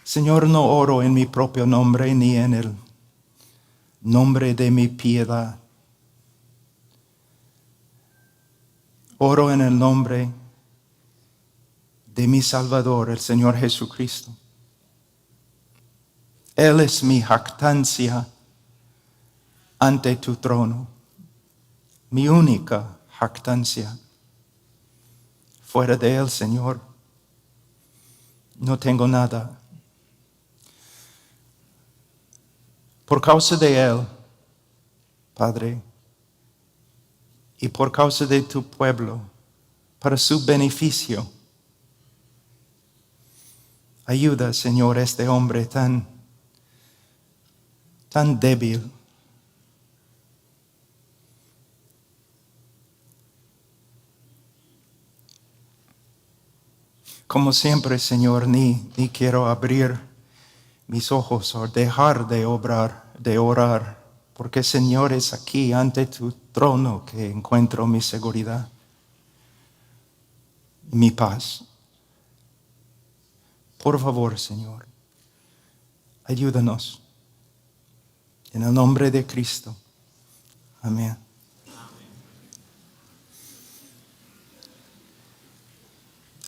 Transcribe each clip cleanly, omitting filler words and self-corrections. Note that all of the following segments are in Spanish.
Señor, no oro en mi propio nombre ni en el nombre de mi piedad. Oro en el nombre de mi Salvador, el Señor Jesucristo. Él es mi jactancia ante tu trono, mi única jactancia. Fuera de Él, Señor, no tengo nada. Por causa de Él, Padre, y por causa de tu pueblo, para su beneficio, ayuda, Señor, a este hombre tan débil. Como siempre, Señor, ni quiero abrir mis ojos o dejar de orar, porque, Señor, es aquí ante tu trono que encuentro mi seguridad y mi paz. Por favor, Señor, ayúdanos. En el nombre de Cristo. Amén.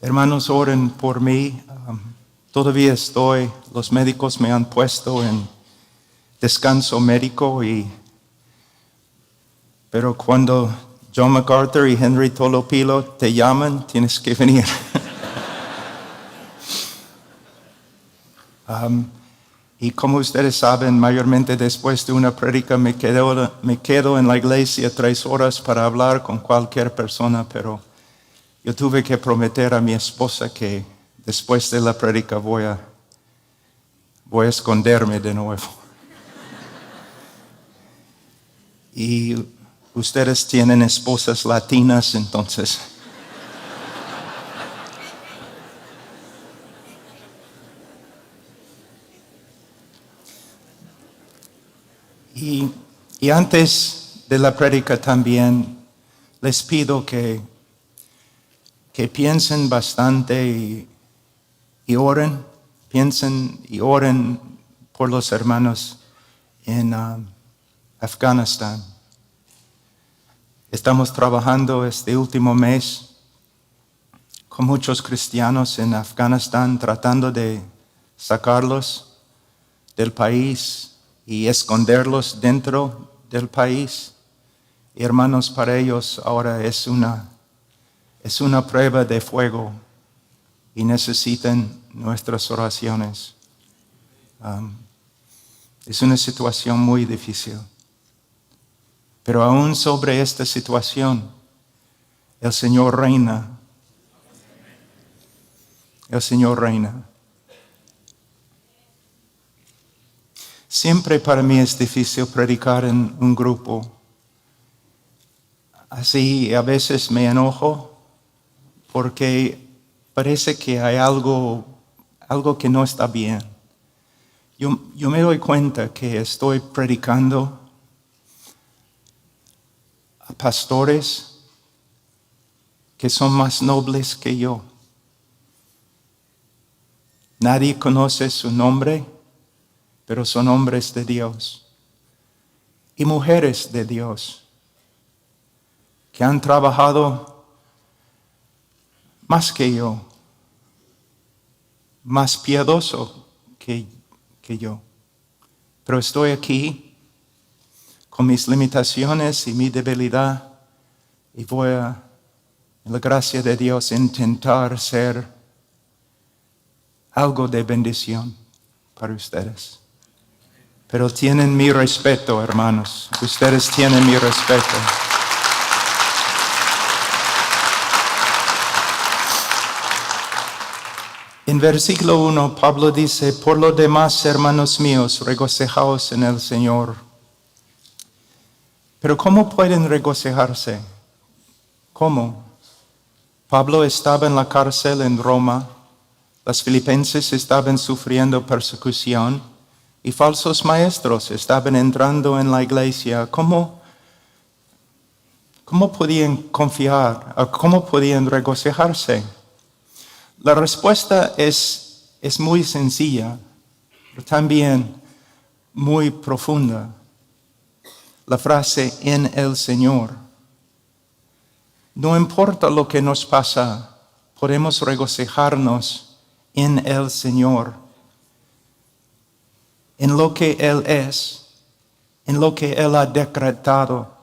Hermanos, oren por mí. Todavía los médicos me han puesto en descanso médico, pero cuando John MacArthur y Henry Tolopilo te llaman, tienes que venir. Y como ustedes saben, mayormente después de una prédica me quedo en la iglesia 3 horas para hablar con cualquier persona, pero yo tuve que prometer a mi esposa que después de la prédica voy a esconderme de nuevo. Y ustedes tienen esposas latinas, entonces. Y antes de la prédica también les pido que piensen bastante y oren, piensen y oren por los hermanos en Afganistán. Estamos trabajando este último mes con muchos cristianos en Afganistán, tratando de sacarlos del país y esconderlos dentro del país. Y hermanos, para ellos ahora es una prueba de fuego y necesitan nuestras oraciones. Es una situación muy difícil. Pero aún sobre esta situación, el Señor reina. El Señor reina. Siempre para mí es difícil predicar en un grupo. Así a veces me enojo porque parece que hay algo que no está bien. Yo me doy cuenta que estoy predicando a pastores que son más nobles que yo. Nadie conoce su nombre, pero son hombres de Dios y mujeres de Dios que han trabajado más que yo, más piadoso que yo. Pero estoy aquí con mis limitaciones y mi debilidad y voy a, en la gracia de Dios, intentar ser algo de bendición para ustedes. Pero tienen mi respeto, hermanos. Ustedes tienen mi respeto. En versículo 1, Pablo dice: por lo demás, hermanos míos, regocijaos en el Señor. Pero ¿cómo pueden regocijarse? ¿Cómo? Pablo estaba en la cárcel en Roma. Las filipenses estaban sufriendo persecución y falsos maestros estaban entrando en la iglesia. ¿Cómo podían confiar? ¿Cómo podían regocijarse? La respuesta es es muy sencilla, pero también muy profunda. La frase en el Señor. No importa lo que nos pasa, podemos regocijarnos en el Señor, en lo que Él es, en lo que Él ha decretado,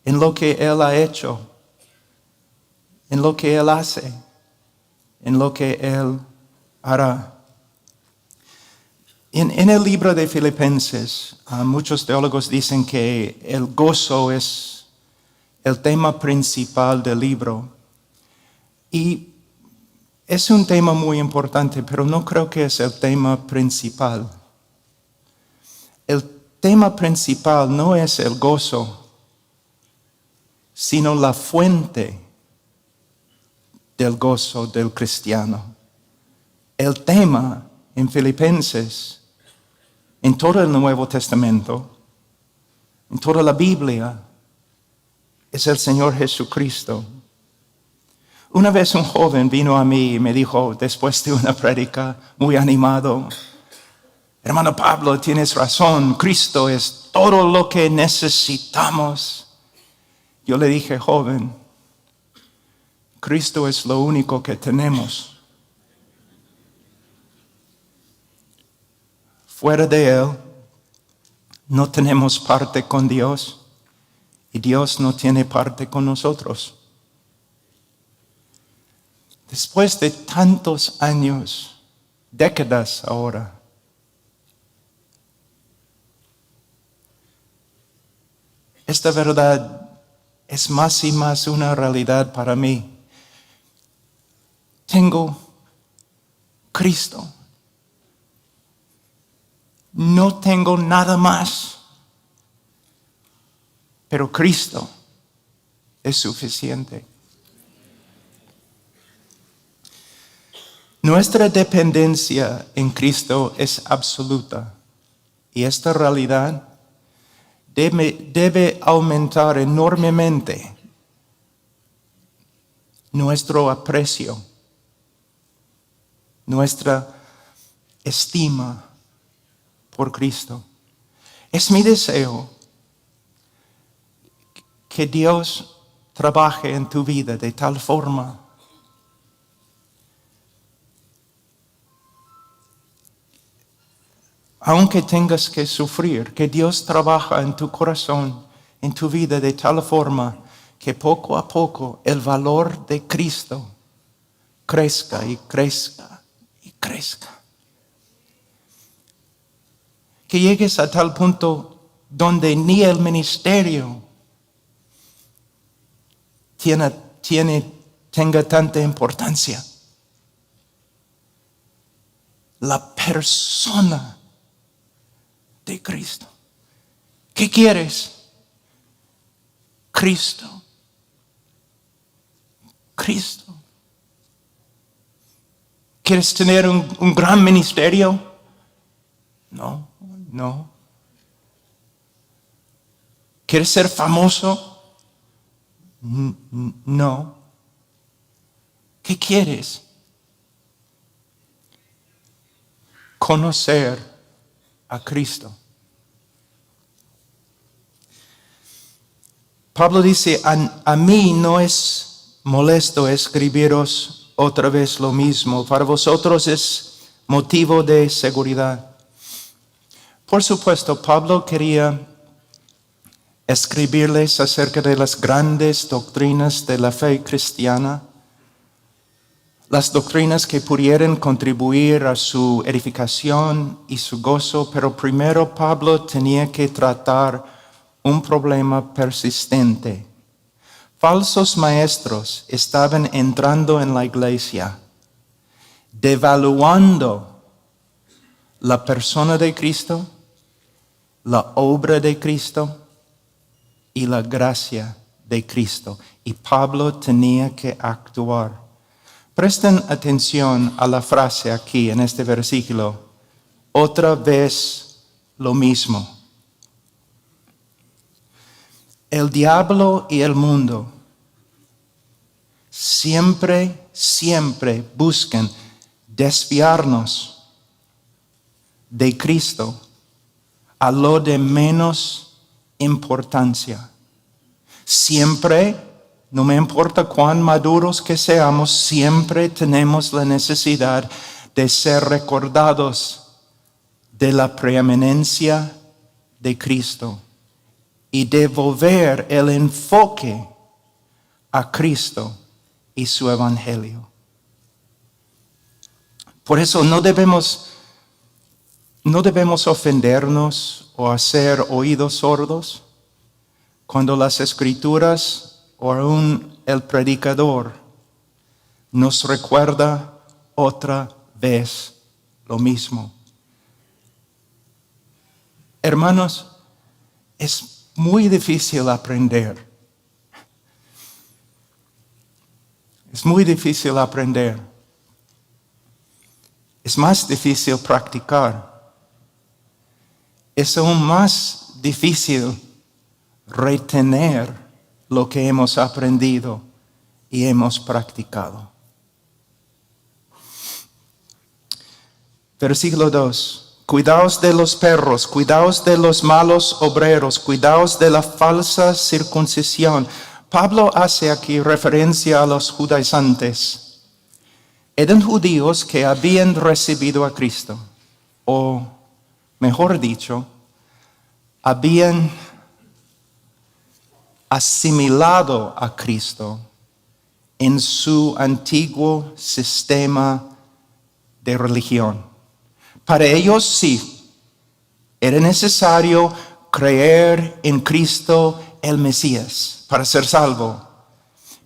en lo que Él ha hecho, en lo que Él hace, en lo que Él hará. En el libro de Filipenses, muchos teólogos dicen que el gozo es el tema principal del libro. Y es un tema muy importante, pero no creo que es el tema principal. El tema principal no es el gozo, sino la fuente del gozo del cristiano. El tema en Filipenses, en todo el Nuevo Testamento, en toda la Biblia, es el Señor Jesucristo. Una vez un joven vino a mí y me dijo, después de una prédica muy animado, hermano Pablo, tienes razón, Cristo es todo lo que necesitamos. Yo le dije, joven, Cristo es lo único que tenemos. Fuera de Él, no tenemos parte con Dios y Dios no tiene parte con nosotros. Después de tantos años, décadas ahora, esta verdad es más y más una realidad para mí. Tengo Cristo. No tengo nada más, pero Cristo es suficiente. Nuestra dependencia en Cristo es absoluta y esta realidad debe aumentar enormemente nuestro aprecio, nuestra estima por Cristo. Es mi deseo que Dios trabaje en tu vida de tal forma aunque tengas que sufrir, que Dios trabaja en tu corazón, en tu vida de tal forma que poco a poco el valor de Cristo crezca y crezca y crezca. Que llegues a tal punto donde ni el ministerio tenga tanta importancia. La persona de Cristo. ¿Qué quieres? Cristo. Cristo. ¿Quieres tener un gran ministerio? No. ¿Quieres ser famoso? No. ¿Qué quieres? Conocer a Cristo. Pablo dice, a mí no es molesto escribiros otra vez lo mismo. Para vosotros es motivo de seguridad. Por supuesto, Pablo quería escribirles acerca de las grandes doctrinas de la fe cristiana, las doctrinas que pudieran contribuir a su edificación y su gozo, pero primero Pablo tenía que tratar un problema persistente. Falsos maestros estaban entrando en la iglesia, devaluando la persona de Cristo, la obra de Cristo y la gracia de Cristo. Y Pablo tenía que actuar. Presten atención a la frase aquí en este versículo. Otra vez lo mismo. El diablo y el mundo siempre buscan desviarnos de Cristo a lo de menos importancia. Siempre, no me importa cuán maduros que seamos, siempre tenemos la necesidad de ser recordados de la preeminencia de Cristo y devolver el enfoque a Cristo y su evangelio. Por eso no debemos ofendernos o hacer oídos sordos cuando las Escrituras o aún el predicador nos recuerda otra vez lo mismo. Hermanos, es muy difícil aprender. Es muy difícil aprender. Es más difícil practicar. Es aún más difícil retener lo que hemos aprendido y hemos practicado. Versículo 2. Cuidaos de los perros, cuidaos de los malos obreros, cuidaos de la falsa circuncisión. Pablo hace aquí referencia a los judaizantes. Eran judíos que habían recibido a Cristo, o mejor dicho, habían asimilado a Cristo en su antiguo sistema de religión. Para ellos sí, era necesario creer en Cristo el Mesías para ser salvo.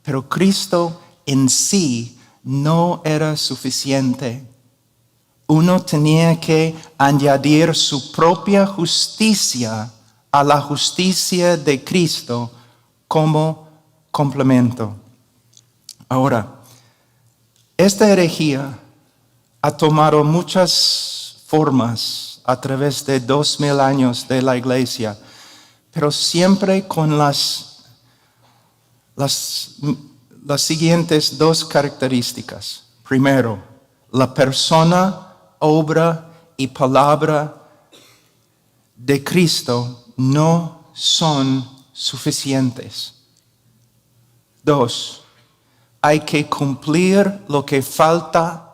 Pero Cristo en sí no era suficiente. Uno tenía que añadir su propia justicia a la justicia de Cristo como complemento. Ahora, esta herejía ha tomado muchas formas a través de 2000 años de la iglesia, pero siempre con las siguientes dos características. Primero, la persona, obra y palabra de Cristo no son suficientes. 2, hay que cumplir lo que falta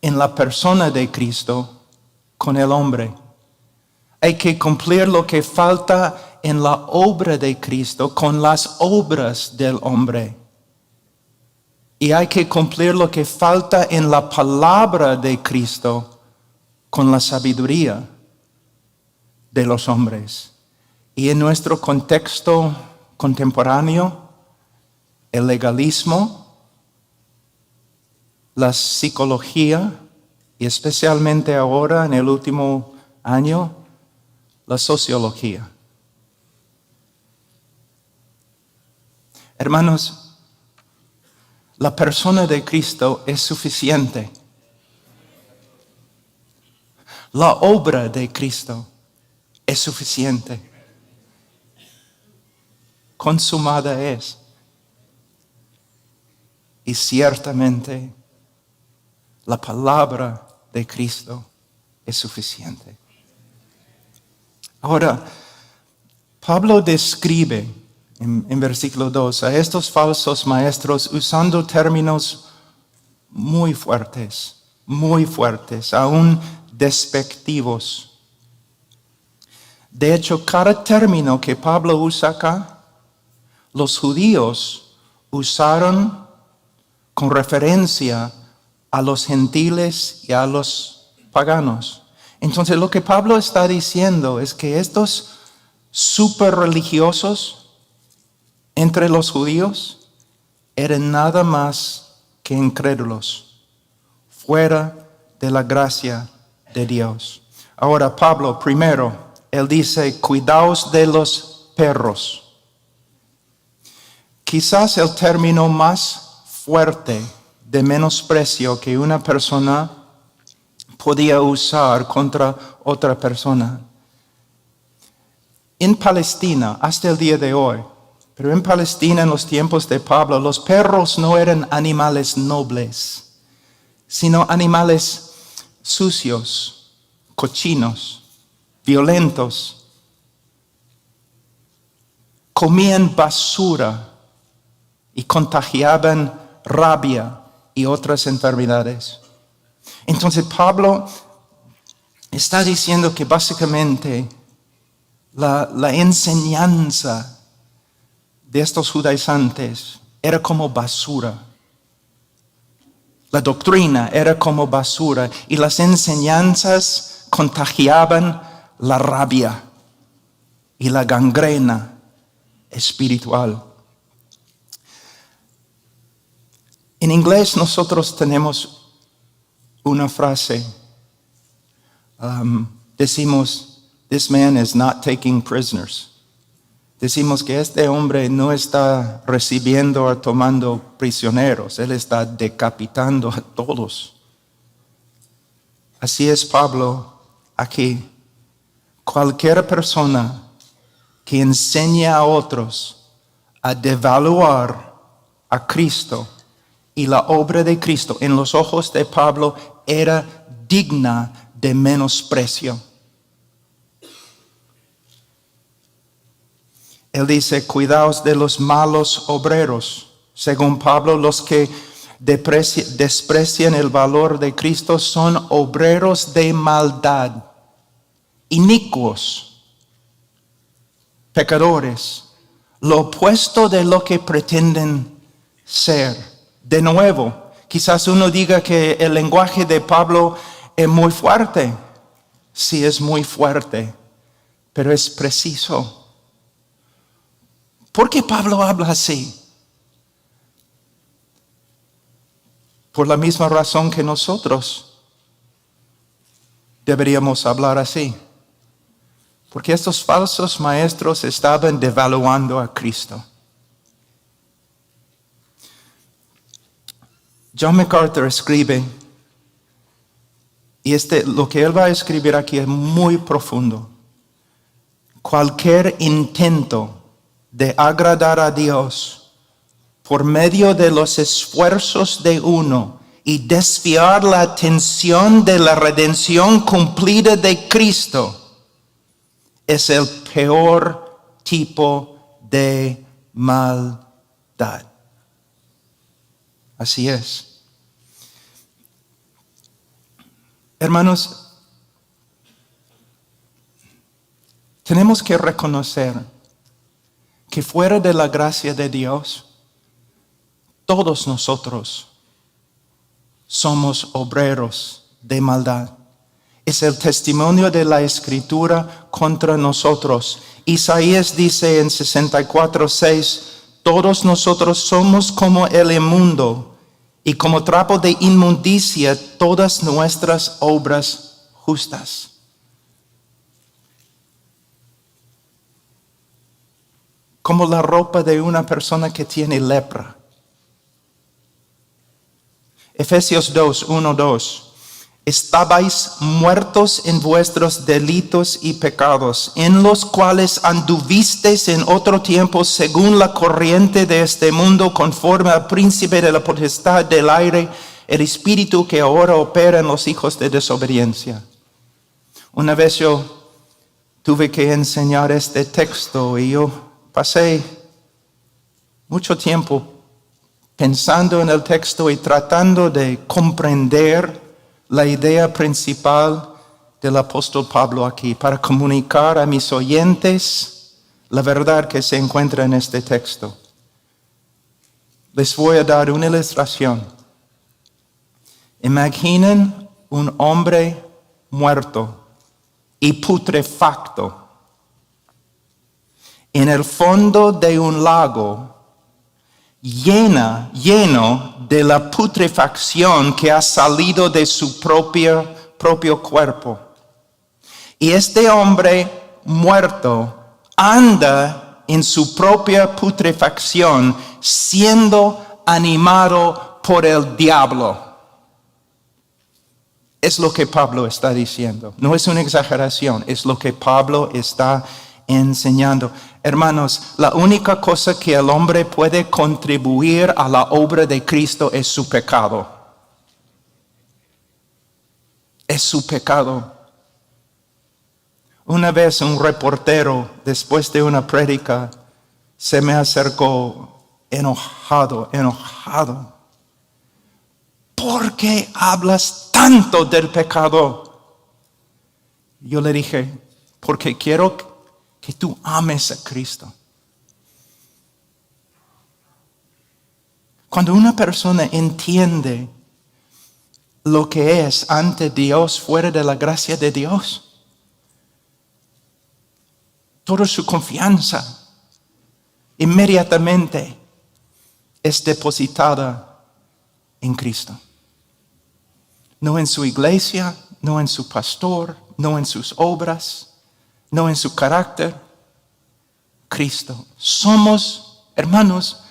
en la persona de Cristo con el hombre. Hay que cumplir lo que falta en la obra de Cristo con las obras del hombre. Y hay que cumplir lo que falta en la palabra de Cristo con la sabiduría de los hombres. Y en nuestro contexto contemporáneo, el legalismo, la psicología y especialmente ahora en el último año, la sociología. Hermanos, la persona de Cristo es suficiente. La obra de Cristo es suficiente. Consumada es. Y ciertamente la palabra de Cristo es suficiente. Ahora, Pablo describe en versículo 2 a estos falsos maestros usando términos muy fuertes, aún despectivos. De hecho, cada término que Pablo usa acá, los judíos usaron con referencia a los gentiles y a los paganos. Entonces lo que Pablo está diciendo es que estos super religiosos entre los judíos eran nada más que incrédulos, fuera de la gracia de Dios. Ahora Pablo, primero, él dice, cuidaos de los perros. Quizás el término más fuerte de menosprecio que una persona podía usar contra otra persona. En Palestina, hasta el día de hoy, pero en Palestina en los tiempos de Pablo, los perros no eran animales nobles, sino animales sucios, cochinos, violentos. Comían basura y contagiaban rabia y otras enfermedades. Entonces Pablo está diciendo que básicamente la enseñanza de estos judaizantes era como basura. La doctrina era como basura y las enseñanzas contagiaban la rabia y la gangrena espiritual. En inglés nosotros tenemos una frase. Decimos, this man is not taking prisoners. Decimos que este hombre no está recibiendo o tomando prisioneros. Él está decapitando a todos. Así es Pablo aquí. Cualquier persona que enseña a otros a devaluar a Cristo y la obra de Cristo en los ojos de Pablo era digna de menosprecio. Él dice, cuidaos de los malos obreros. Según Pablo, los que desprecian el valor de Cristo son obreros de maldad, inicuos, pecadores, lo opuesto de lo que pretenden ser. De nuevo, quizás uno diga que el lenguaje de Pablo es muy fuerte. Sí, es muy fuerte, pero es preciso. ¿Por qué Pablo habla así? Por la misma razón que nosotros deberíamos hablar así. Porque estos falsos maestros estaban devaluando a Cristo. John MacArthur escribe, y lo que él va a escribir aquí es muy profundo. Cualquier intento de agradar a Dios por medio de los esfuerzos de uno y desviar la atención de la redención cumplida de Cristo es el peor tipo de maldad. Así es. Hermanos, tenemos que reconocer que fuera de la gracia de Dios, todos nosotros somos obreros de maldad. Es el testimonio de la Escritura contra nosotros. Isaías dice en 64:6, todos nosotros somos como el inmundo, y como trapo de inmundicia todas nuestras obras justas. Como la ropa de una persona que tiene lepra. Efesios 2:1-2. Estabais muertos en vuestros delitos y pecados, en los cuales anduvisteis en otro tiempo según la corriente de este mundo, conforme al príncipe de la potestad del aire, el espíritu que ahora opera en los hijos de desobediencia. Una vez yo tuve que enseñar este texto y yo pasé mucho tiempo pensando en el texto y tratando de comprender la idea principal del apóstol Pablo aquí, para comunicar a mis oyentes la verdad que se encuentra en este texto. Les voy a dar una ilustración. Imaginen un hombre muerto y putrefacto en el fondo de un lago lleno de la putrefacción que ha salido de su propio cuerpo. Y este hombre muerto anda en su propia putrefacción, siendo animado por el diablo. Es lo que Pablo está diciendo. No es una exageración, es lo que Pablo está enseñando. Hermanos, la única cosa que el hombre puede contribuir a la obra de Cristo es su pecado. es su pecado. Una vez un reportero, después de una prédica, se me acercó enojado. ¿Por qué hablas tanto del pecado? Yo le dije, porque quiero que tú ames a Cristo. Cuando una persona entiende lo que es ante Dios fuera de la gracia de Dios, toda su confianza inmediatamente es depositada en Cristo. No en su iglesia, no en su pastor, no en sus obras, no en su carácter. Cristo. Somos, hermanos,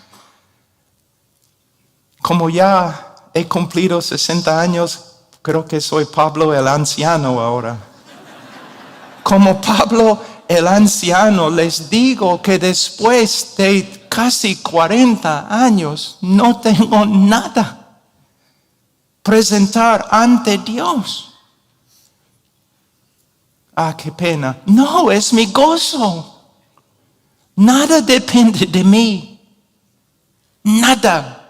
como ya he cumplido 60 años, creo que soy Pablo el anciano ahora. Como Pablo el anciano, les digo que después de casi 40 años no tengo nada presentar ante Dios. Ah, qué pena. No, es mi gozo. Nada depende de mí. Nada.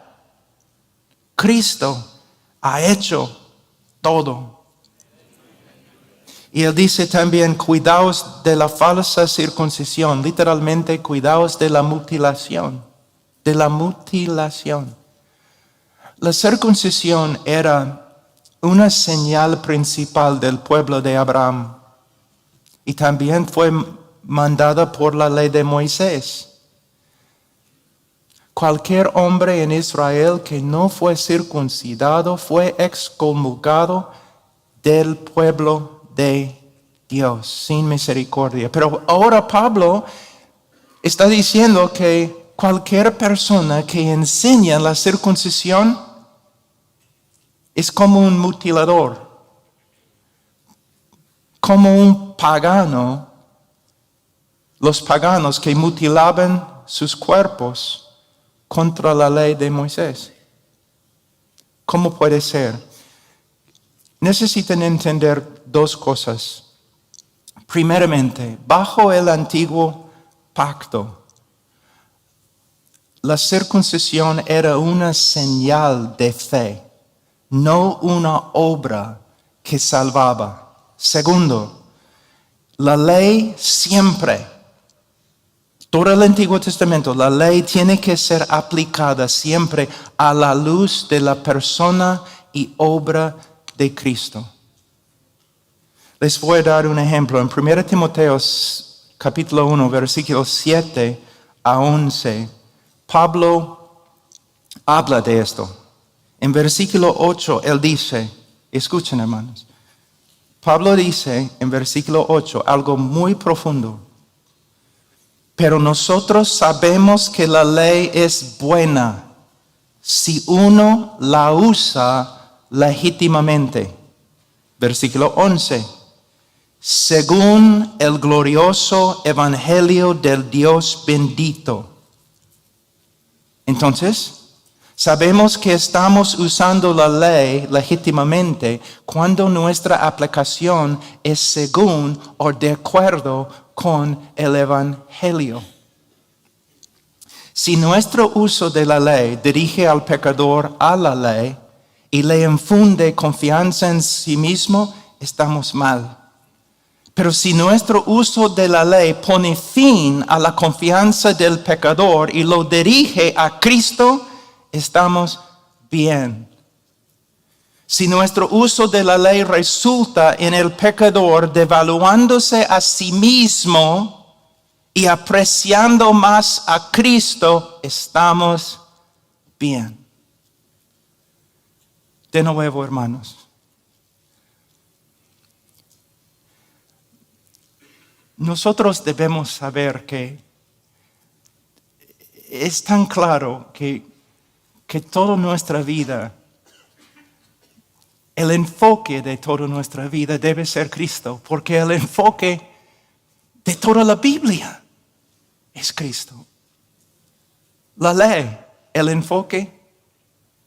Cristo ha hecho todo. Y él dice también, cuidaos de la falsa circuncisión. Literalmente, cuidaos de la mutilación. De la mutilación. La circuncisión era una señal principal del pueblo de Abraham. Y también fue mandada por la ley de Moisés. Cualquier hombre en Israel que no fue circuncidado fue excomulgado del pueblo de Dios, sin misericordia. Pero ahora Pablo está diciendo que cualquier persona que enseña la circuncisión es como un mutilador, como un pagano. Los paganos que mutilaban sus cuerpos contra la ley de Moisés. ¿Cómo puede ser? Necesitan entender dos cosas. Primeramente, bajo el antiguo pacto, la circuncisión era una señal de fe, no una obra que salvaba. Segundo, la ley siempre, todo el Antiguo Testamento, la ley tiene que ser aplicada siempre a la luz de la persona y obra de Cristo. Les voy a dar un ejemplo. En 1 Timoteo capítulo 1, versículos 7 a 11, Pablo habla de esto. En versículo 8, él dice, escuchen hermanos, Pablo dice en versículo 8 algo muy profundo. Pero nosotros sabemos que la ley es buena si uno la usa legítimamente. Versículo 11. Según el glorioso evangelio del Dios bendito. Entonces, sabemos que estamos usando la ley legítimamente cuando nuestra aplicación es según o de acuerdo con el evangelio. Si nuestro uso de la ley dirige al pecador a la ley y le infunde confianza en sí mismo, estamos mal. Pero si nuestro uso de la ley pone fin a la confianza del pecador y lo dirige a Cristo, estamos bien. Si nuestro uso de la ley resulta en el pecador devaluándose a sí mismo y apreciando más a Cristo, estamos bien. De nuevo, hermanos. Nosotros debemos saber que es tan claro que toda nuestra vida, el enfoque de toda nuestra vida debe ser Cristo, porque el enfoque de toda la Biblia es Cristo. La ley, el enfoque,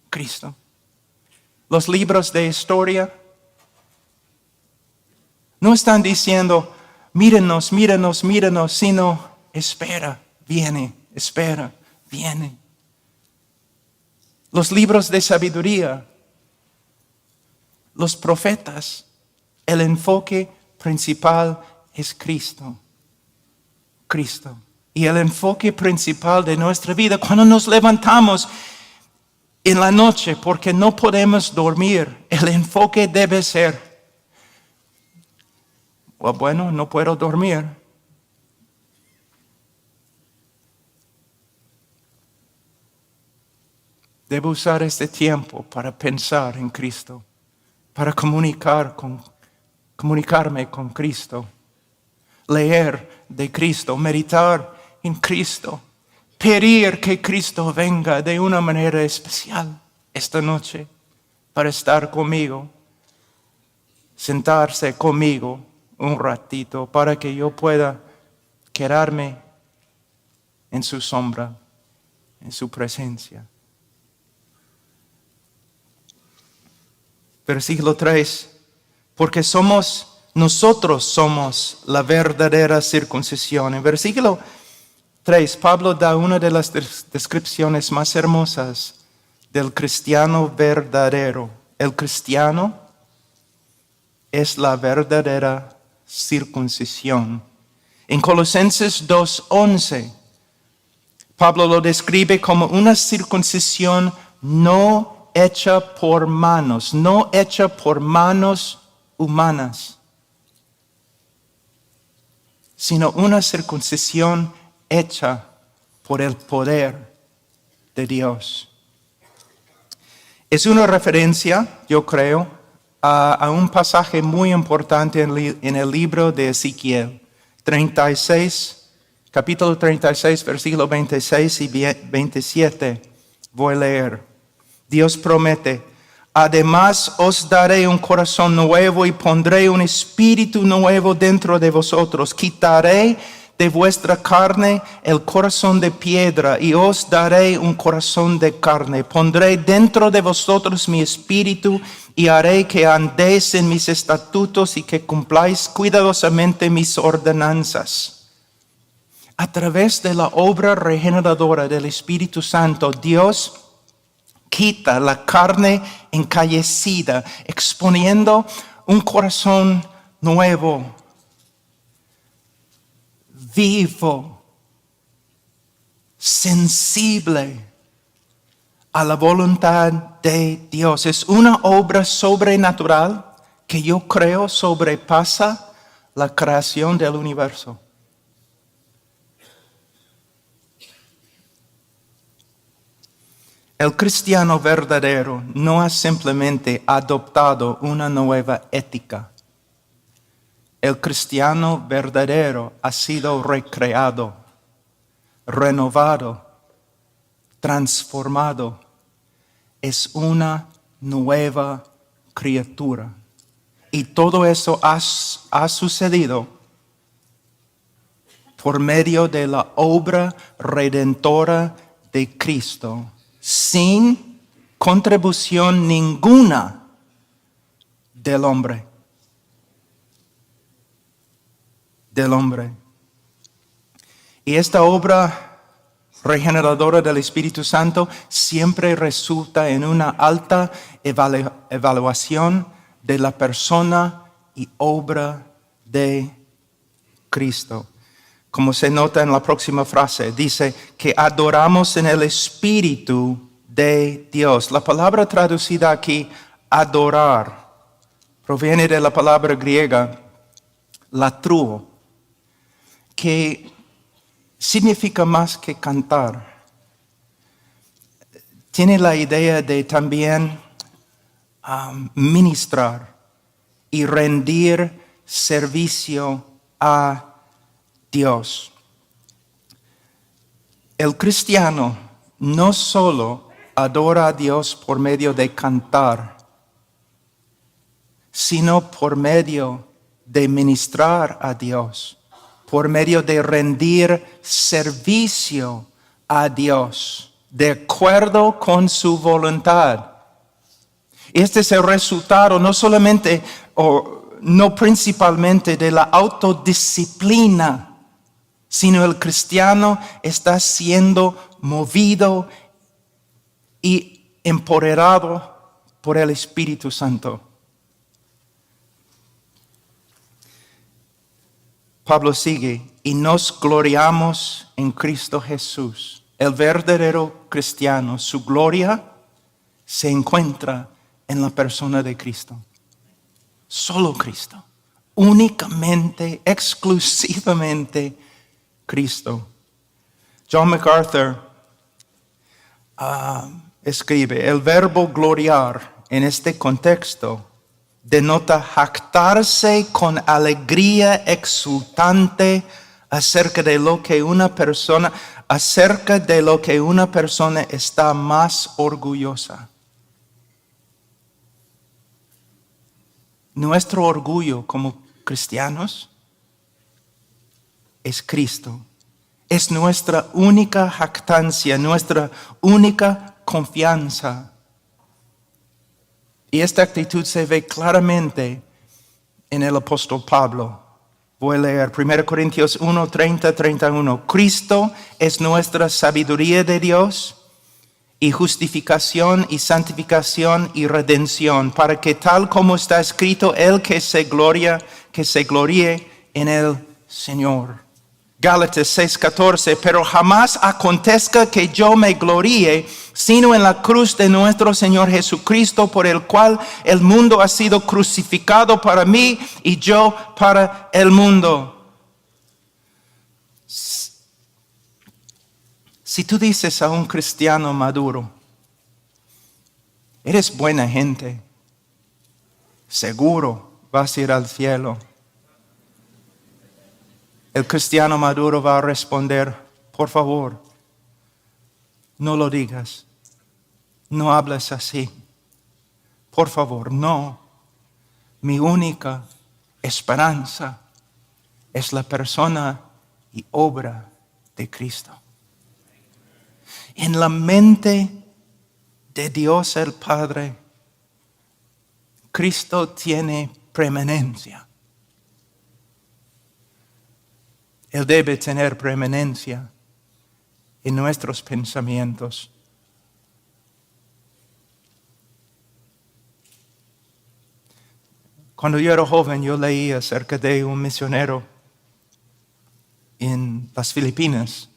Cristo. Los libros de historia, No están diciendo, mírenos, mírenos, mírenos, sino espera, viene, espera, viene. Los libros de sabiduría, los profetas, el enfoque principal es Cristo. Cristo. Y el enfoque principal de nuestra vida, cuando nos levantamos en la noche porque no podemos dormir, el enfoque debe ser, bueno, no puedo dormir. Debo usar este tiempo para pensar en Cristo, para comunicarme con Cristo, leer de Cristo, meditar en Cristo, pedir que Cristo venga de una manera especial esta noche para estar conmigo, sentarse conmigo un ratito para que yo pueda quedarme en su sombra, en su presencia. Versículo 3, porque nosotros somos la verdadera circuncisión. En versículo 3, Pablo da una de las descripciones más hermosas del cristiano verdadero. El cristiano es la verdadera circuncisión. En Colosenses 2:11, Pablo lo describe como una circuncisión no hecha por manos, no hecha por manos humanas, sino una circuncisión hecha por el poder de Dios. Es una referencia, yo creo, a un pasaje muy importante en el libro de Ezequiel 36, capítulo 36, versículo 26 y 27. Voy a leer. Dios promete, además os daré un corazón nuevo y pondré un espíritu nuevo dentro de vosotros. Quitaré de vuestra carne el corazón de piedra y os daré un corazón de carne. Pondré dentro de vosotros mi espíritu y haré que andéis en mis estatutos y que cumpláis cuidadosamente mis ordenanzas. A través de la obra regeneradora del Espíritu Santo, Dios quita la carne encallecida, exponiendo un corazón nuevo, vivo, sensible a la voluntad de Dios. Es una obra sobrenatural que yo creo sobrepasa la creación del universo. El cristiano verdadero no ha simplemente adoptado una nueva ética. El cristiano verdadero ha sido recreado, renovado, transformado. Es una nueva criatura. Y todo eso ha sucedido por medio de la obra redentora de Cristo, sin contribución ninguna del hombre. Y esta obra regeneradora del Espíritu Santo siempre resulta en una alta evaluación de la persona y obra de Cristo. Como se nota en la próxima frase, dice que adoramos en el Espíritu de Dios. La palabra traducida aquí, adorar, proviene de la palabra griega, latruo, que significa más que cantar. Tiene la idea de también ministrar y rendir servicio a Dios. El cristiano no solo adora a Dios por medio de cantar, sino por medio de ministrar a Dios, por medio de rendir servicio a Dios, de acuerdo con su voluntad. Este es el resultado no solamente no principalmente de la autodisciplina, sino el cristiano está siendo movido y empoderado por el Espíritu Santo. Pablo sigue, y nos gloriamos en Cristo Jesús. El verdadero cristiano, su gloria se encuentra en la persona de Cristo. Solo Cristo. Únicamente, exclusivamente Cristo. John MacArthur escribe, el verbo gloriar en este contexto denota jactarse con alegría exultante acerca de lo que una persona está más orgullosa. Nuestro orgullo como cristianos es Cristo. Es nuestra única jactancia, nuestra única confianza. Y esta actitud se ve claramente en el apóstol Pablo. Voy a leer 1 Corintios 1, 30, 31. Cristo es nuestra sabiduría de Dios y justificación y santificación y redención, para que tal como está escrito, el que se gloríe en el Señor. Gálatas 6:14, pero jamás acontezca que yo me gloríe, sino en la cruz de nuestro Señor Jesucristo, por el cual el mundo ha sido crucificado para mí y yo para el mundo. Si tú dices a un cristiano maduro, eres buena gente, seguro vas a ir al cielo, el cristiano maduro va a responder, por favor, no lo digas, no hables así, por favor, no. Mi única esperanza es la persona y obra de Cristo. En la mente de Dios el Padre, Cristo tiene preeminencia. Él debe tener preeminencia en nuestros pensamientos. Cuando yo era joven, yo leí acerca de un misionero en las Filipinas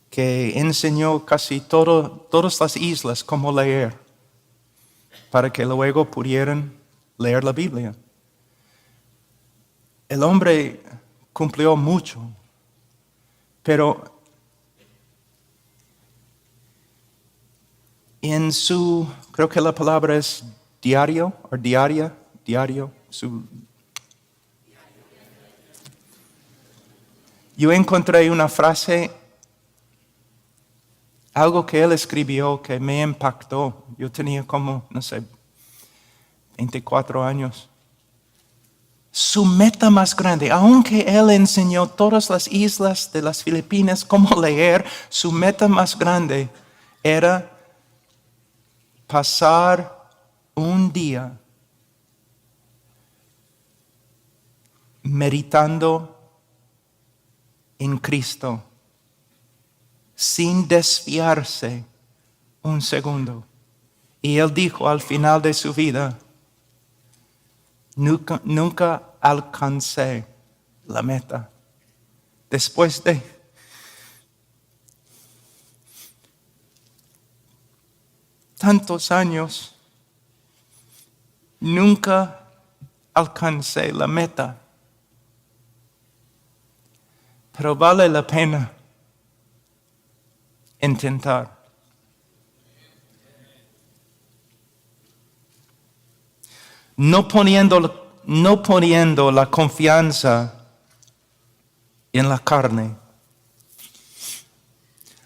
que enseñó casi todas las islas cómo leer, para que luego pudieran leer la Biblia. El hombre cumplió mucho, pero en su, creo que la palabra es diario, yo encontré una frase, algo que él escribió que me impactó. Yo tenía como, 24 años. Su meta más grande, aunque él enseñó todas las islas de las Filipinas cómo leer, su meta más grande era pasar un día meditando en Cristo sin desviarse un segundo. Y él dijo al final de su vida, nunca alcancé la meta. Después de tantos años, nunca alcancé la meta. Pero vale la pena intentar. No poniendo la confianza en la carne.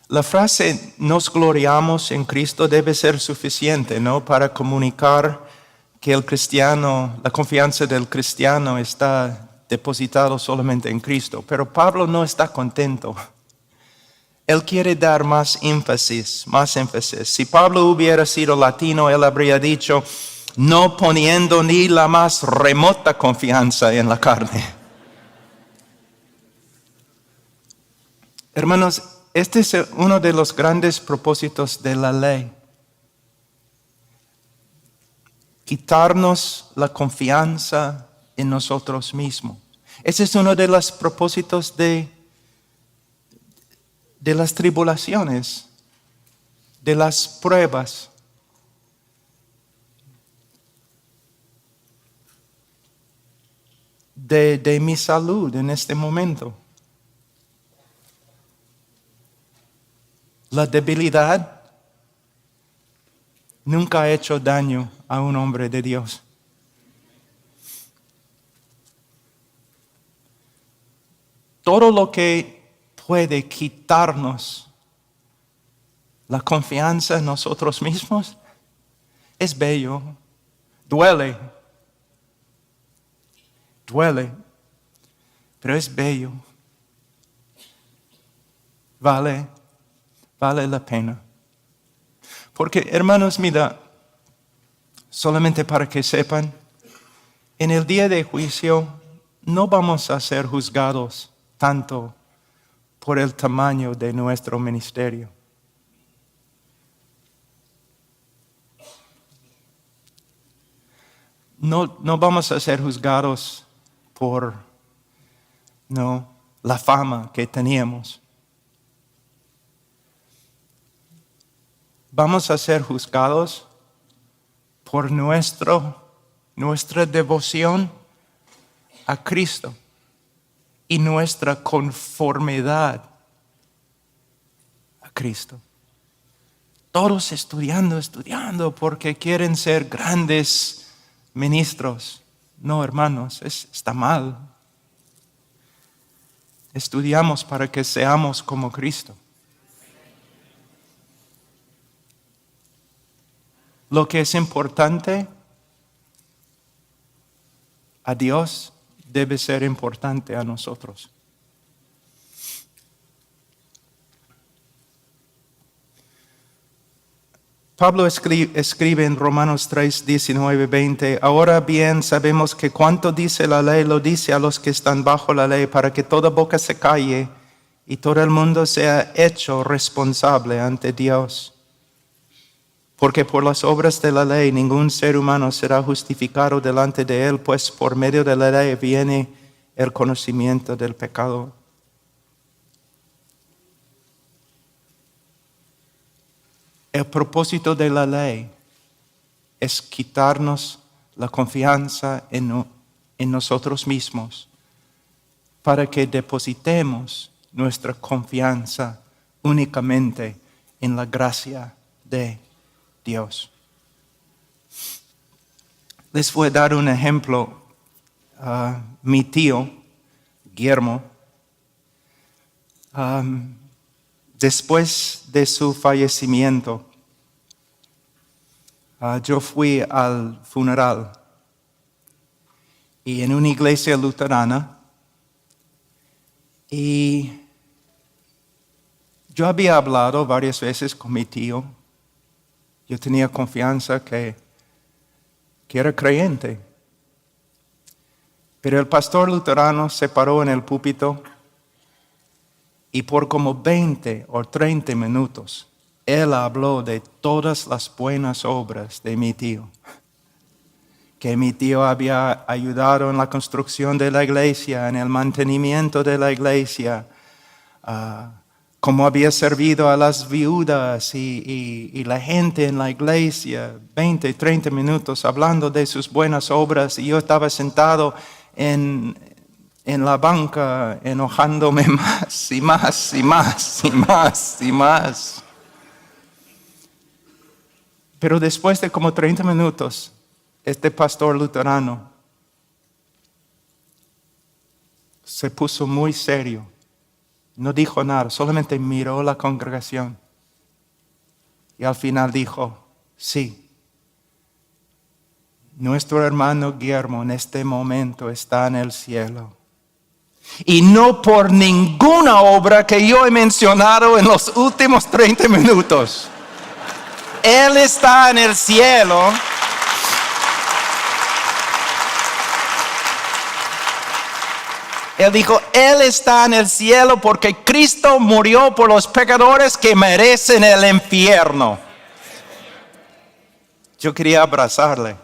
La frase nos gloriamos en Cristo debe ser suficiente, ¿no? Para comunicar que el cristiano, la confianza del cristiano está depositado solamente en Cristo. Pero Pablo no está contento. Él quiere dar más énfasis. Si Pablo hubiera sido latino, él habría dicho, no poniendo ni la más remota confianza en la carne. Hermanos, este es uno de los grandes propósitos de la ley. Quitarnos la confianza en nosotros mismos. Ese es uno de los propósitos de las tribulaciones, de las pruebas. De mi salud en este momento. La debilidad nunca ha hecho daño a un hombre de Dios. Todo lo que puede quitarnos la confianza en nosotros mismos es bello, duele, pero es bello. Vale la pena. Porque, hermanos, mira, solamente para que sepan, en el día de juicio no vamos a ser juzgados tanto por el tamaño de nuestro ministerio. No vamos a ser juzgados por la fama que teníamos. Vamos a ser juzgados por nuestra devoción a Cristo y nuestra conformidad a Cristo. Todos estudiando porque quieren ser grandes ministros. No, hermanos, está mal. Estudiamos para que seamos como Cristo. Lo que es importante a Dios debe ser importante a nosotros. Pablo escribe en Romanos 3, 19, 20, ahora bien sabemos que cuanto dice la ley lo dice a los que están bajo la ley, para que toda boca se calle y todo el mundo sea hecho responsable ante Dios. Porque por las obras de la ley ningún ser humano será justificado delante de él, pues por medio de la ley viene el conocimiento del pecado. El propósito de la ley es quitarnos la confianza en nosotros mismos para que depositemos nuestra confianza únicamente en la gracia de Dios. Les voy a dar un ejemplo. Mi tío, Guillermo, después de su fallecimiento, yo fui al funeral y en una iglesia luterana, y yo había hablado varias veces con mi tío. Yo tenía confianza que era creyente. Pero el pastor luterano se paró en el púlpito y por como 20 o 30 minutos él habló de todas las buenas obras de mi tío. Que mi tío había ayudado en la construcción de la iglesia, en el mantenimiento de la iglesia, cómo había servido a las viudas y la gente en la iglesia, 20, 30 minutos hablando de sus buenas obras, y yo estaba sentado en la banca enojándome más y más y más y más y más. Pero después de como 30 minutos, este pastor luterano se puso muy serio. No dijo nada, solamente miró la congregación. Y al final dijo, sí, nuestro hermano Guillermo en este momento está en el cielo. Y no por ninguna obra que yo he mencionado en los últimos 30 minutos. Él está en el cielo Él dijo, Él está en el cielo porque Cristo murió por los pecadores que merecen el infierno. Yo quería abrazarle.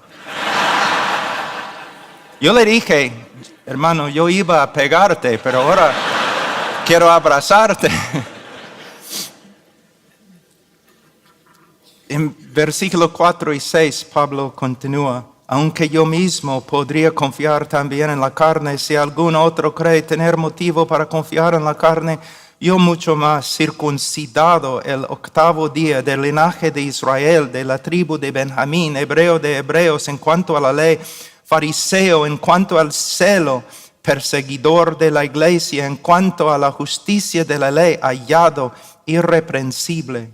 Yo le dije, hermano, yo iba a pegarte, pero ahora quiero abrazarte. En versículos 4 y 6, Pablo continúa. Aunque yo mismo podría confiar también en la carne, si algún otro cree tener motivo para confiar en la carne, yo mucho más, circuncidado el 8º día del linaje de Israel, de la tribu de Benjamín, hebreo de hebreos en cuanto a la ley, fariseo en cuanto al celo, perseguidor de la iglesia en cuanto a la justicia de la ley, hallado irreprensible.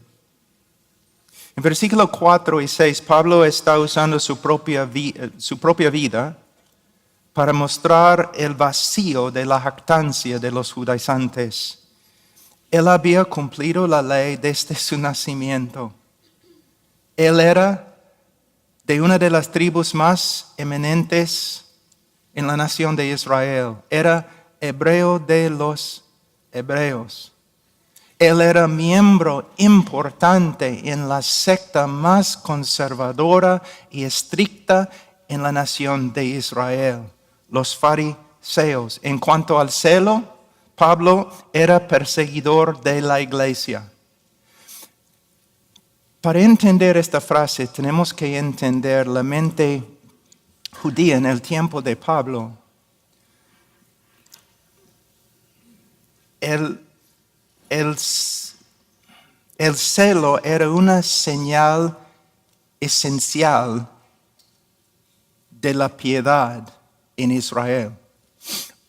En versículos 4 y 6, Pablo está usando su propia vida para mostrar el vacío de la jactancia de los judaizantes. Él había cumplido la ley desde su nacimiento. Él era de una de las tribus más eminentes en la nación de Israel. Era hebreo de los hebreos. Él era miembro importante en la secta más conservadora y estricta en la nación de Israel, los fariseos. En cuanto al celo, Pablo era perseguidor de la iglesia. Para entender esta frase, tenemos que entender la mente judía en el tiempo de Pablo. El celo era una señal esencial de la piedad en Israel.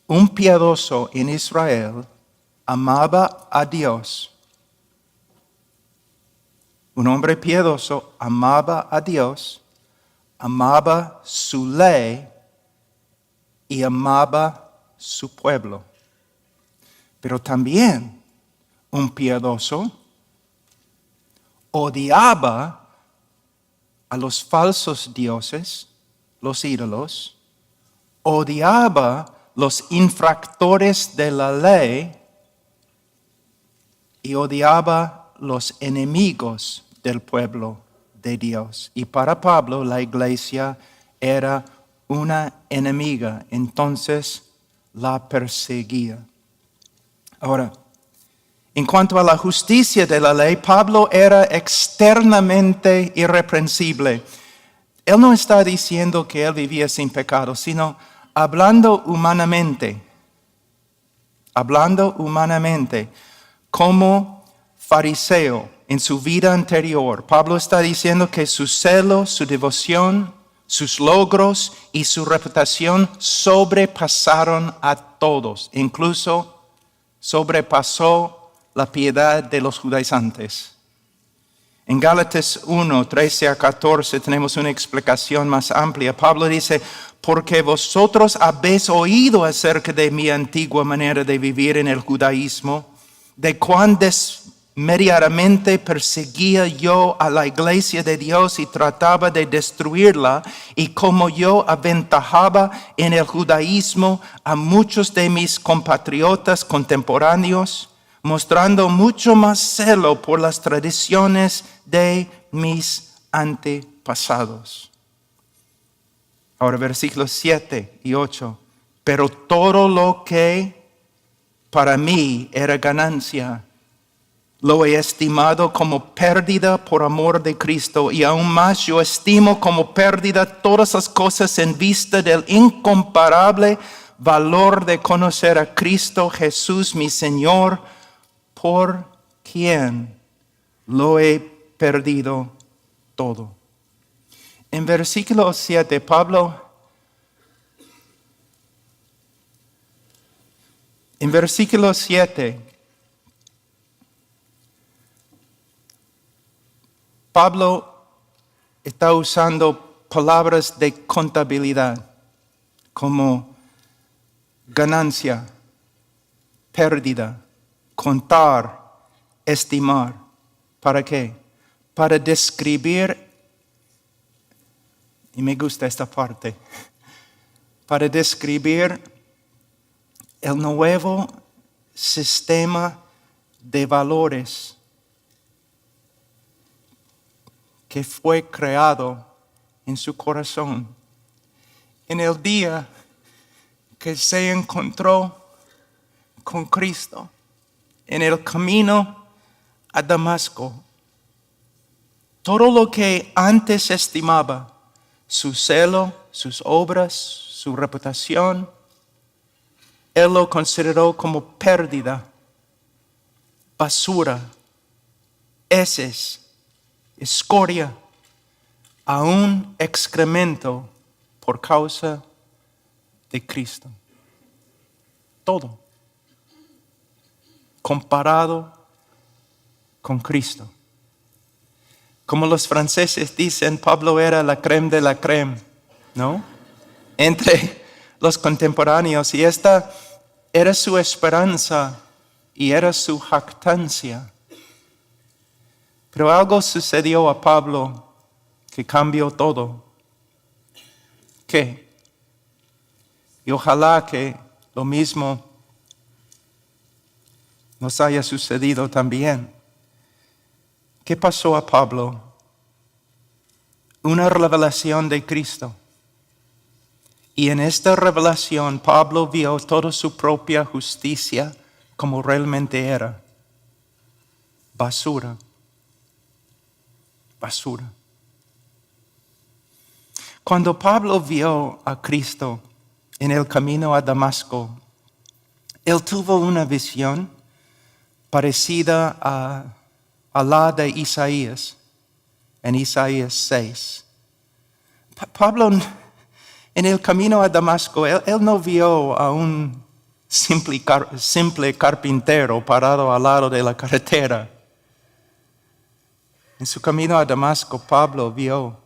Un piadoso en Israel amaba a Dios. Un hombre piadoso amaba a Dios, amaba su ley y amaba su pueblo. Pero también un piadoso odiaba a los falsos dioses, los ídolos, odiaba los infractores de la ley y odiaba los enemigos del pueblo de Dios. Y para Pablo la iglesia era una enemiga, entonces la perseguía. Ahora, en cuanto a la justicia de la ley, Pablo era externamente irreprensible. Él no está diciendo que él vivía sin pecado, sino hablando humanamente, como fariseo en su vida anterior. Pablo está diciendo que su celo, su devoción, sus logros y su reputación sobrepasaron a todos, incluso sobrepasó la piedad de los judaizantes. En Gálatas 1, 13 a 14 tenemos una explicación más amplia. Pablo dice, porque vosotros habéis oído acerca de mi antigua manera de vivir en el judaísmo, de cuán desmediadamente perseguía yo a la iglesia de Dios y trataba de destruirla, y como yo aventajaba en el judaísmo a muchos de mis compatriotas contemporáneos, mostrando mucho más celo por las tradiciones de mis antepasados. Ahora versículos 7 y 8. Pero todo lo que para mí era ganancia, lo he estimado como pérdida por amor de Cristo, y aún más yo estimo como pérdida todas las cosas en vista del incomparable valor de conocer a Cristo Jesús mi Señor, por quien lo he perdido todo. En versículo 7, Pablo está usando palabras de contabilidad como ganancia, pérdida, contar, estimar. ¿Para qué? Para describir, y me gusta esta parte, para describir el nuevo sistema de valores que fue creado en su corazón en el día que se encontró con Cristo en el camino a Damasco. Todo lo que antes estimaba, su celo, sus obras, su reputación, él lo consideró como pérdida, basura, heces, escoria, aún excremento por causa de Cristo. Todo comparado con Cristo. Como los franceses dicen, Pablo era la crème de la crème, ¿no? Entre los contemporáneos, y esta era su esperanza y era su jactancia. Pero algo sucedió a Pablo que cambió todo. ¿Qué? Y ojalá que lo mismo nos haya sucedido también. ¿Qué pasó a Pablo? Una revelación de Cristo. Y en esta revelación Pablo vio toda su propia justicia como realmente era. Basura. Basura. Cuando Pablo vio a Cristo en el camino a Damasco, él tuvo una visión parecida a la de Isaías, en Isaías 6. Pablo, en el camino a Damasco, él no vio a un simple carpintero parado al lado de la carretera. En su camino a Damasco, Pablo vio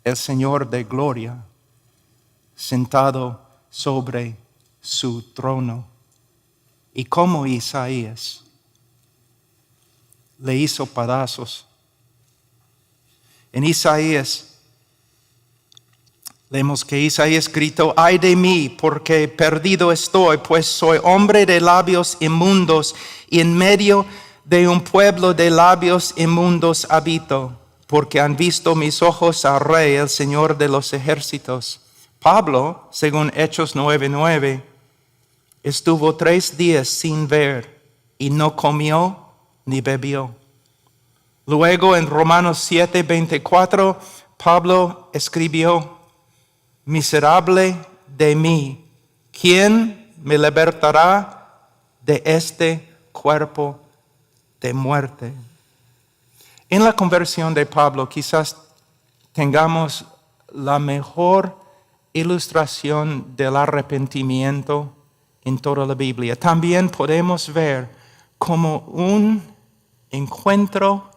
el Señor de gloria sentado sobre su trono. Y como Isaías le hizo pedazos. En Isaías leemos que Isaías gritó: ay de mí, porque perdido estoy, pues soy hombre de labios inmundos, y en medio de un pueblo de labios inmundos habito, porque han visto mis ojos al Rey, el Señor de los ejércitos. Pablo, según Hechos 9:9, estuvo 3 días sin ver y no comió ni bebió. Luego en Romanos 7:24, Pablo escribió: miserable de mí, ¿quién me libertará de este cuerpo de muerte? En la conversión de Pablo quizás tengamos la mejor ilustración del arrepentimiento en toda la Biblia. También podemos ver como un encuentro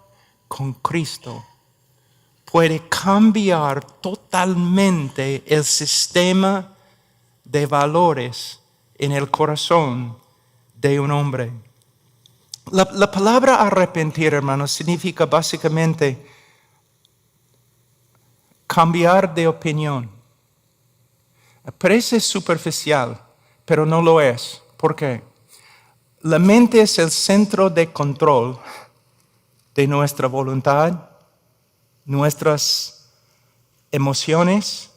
con Cristo puede cambiar totalmente el sistema de valores en el corazón de un hombre. La palabra arrepentir, hermanos, significa básicamente cambiar de opinión. Parece superficial, pero no lo es. ¿Por qué? La mente es el centro de control de nuestra voluntad, nuestras emociones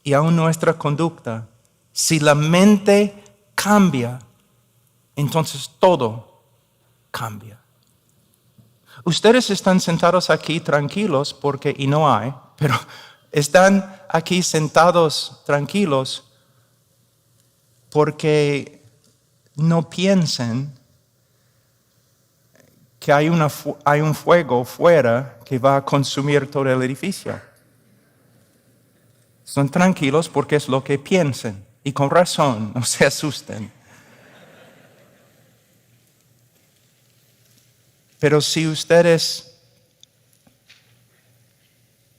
y aún nuestra conducta. Si la mente cambia, entonces todo cambia. Ustedes están sentados aquí tranquilos porque, y no hay, pero están aquí sentados tranquilos porque no piensen que hay un fuego fuera que va a consumir todo el edificio. Están tranquilos porque es lo que piensan, y con razón, no se asusten. Pero si ustedes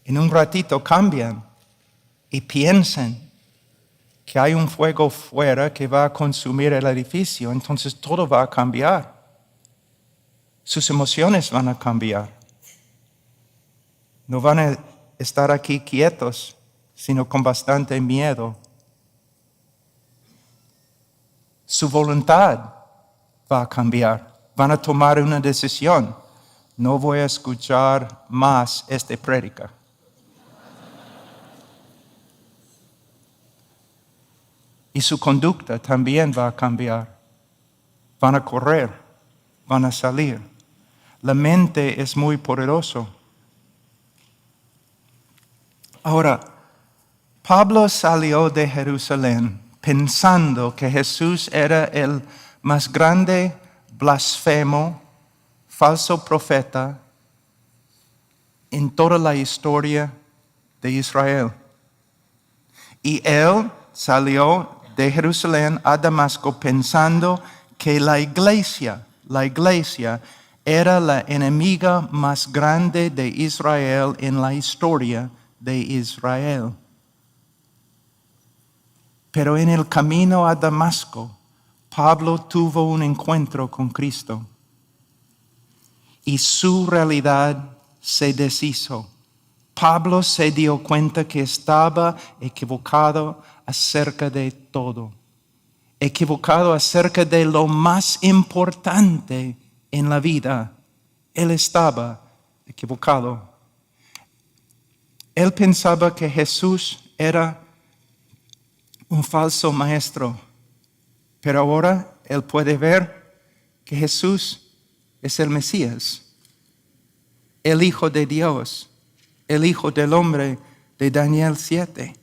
en un ratito cambian y piensan que hay un fuego fuera que va a consumir el edificio, entonces todo va a cambiar. Sus emociones van a cambiar. No van a estar aquí quietos, sino con bastante miedo. Su voluntad va a cambiar. Van a tomar una decisión. No voy a escuchar más esta prédica. Y su conducta también va a cambiar. Van a correr, van a salir. La mente es muy poderoso. Ahora, Pablo salió de Jerusalén pensando que Jesús era el más grande blasfemo, falso profeta en toda la historia de Israel. Y él salió de Jerusalén a Damasco pensando que la iglesia era la enemiga más grande de Israel en la historia de Israel. Pero en el camino a Damasco, Pablo tuvo un encuentro con Cristo y su realidad se deshizo. Pablo se dio cuenta que estaba equivocado acerca de todo, equivocado acerca de lo más importante en la vida. Él estaba equivocado. Él pensaba que Jesús era un falso maestro, pero ahora él puede ver que Jesús es el Mesías, el Hijo de Dios, el Hijo del Hombre de Daniel 7.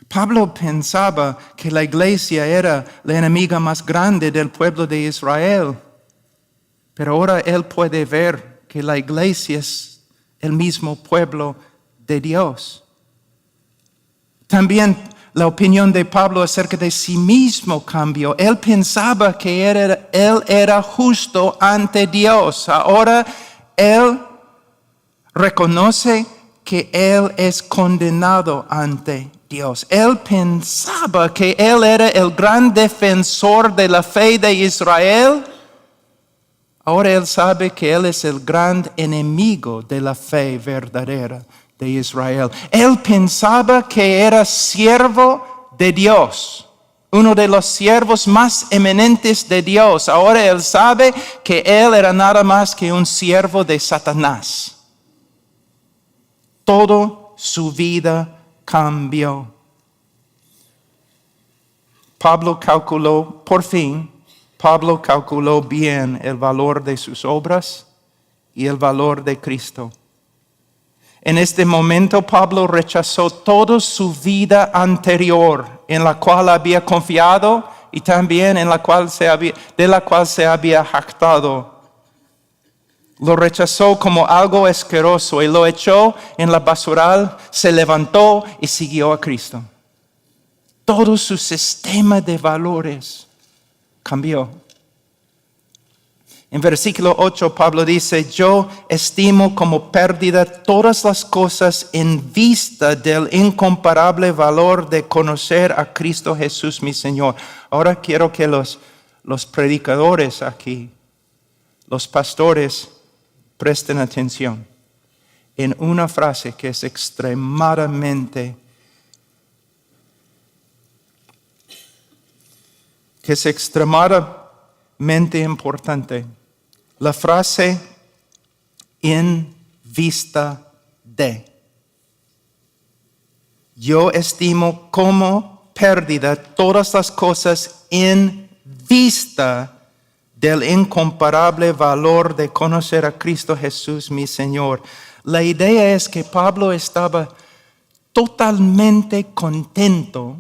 Pablo pensaba que la iglesia era la enemiga más grande del pueblo de Israel, pero ahora él puede ver que la iglesia es el mismo pueblo de Dios. También la opinión de Pablo acerca de sí mismo cambió. Él pensaba que él era justo ante Dios. Ahora él reconoce que él es condenado ante Dios. Él pensaba que él era el gran defensor de la fe de Israel. Ahora él sabe que él es el gran enemigo de la fe verdadera de Israel. Él pensaba que era siervo de Dios, uno de los siervos más eminentes de Dios. Ahora él sabe que él era nada más que un siervo de Satanás. Toda su vida cambió. Pablo calculó bien el valor de sus obras y el valor de Cristo. En este momento Pablo rechazó toda su vida anterior en la cual había confiado y también de la cual se había jactado. Lo rechazó como algo asqueroso y lo echó en la basural, se levantó y siguió a Cristo. Todo su sistema de valores cambió. En versículo 8 Pablo dice, yo estimo como pérdida todas las cosas en vista del incomparable valor de conocer a Cristo Jesús mi Señor. Ahora quiero que los predicadores aquí, los pastores, presten atención en una frase que es extremadamente importante. La frase en vista de. Yo estimo como pérdida todas las cosas en vista del incomparable valor de conocer a Cristo Jesús mi Señor. La idea es que Pablo estaba totalmente contento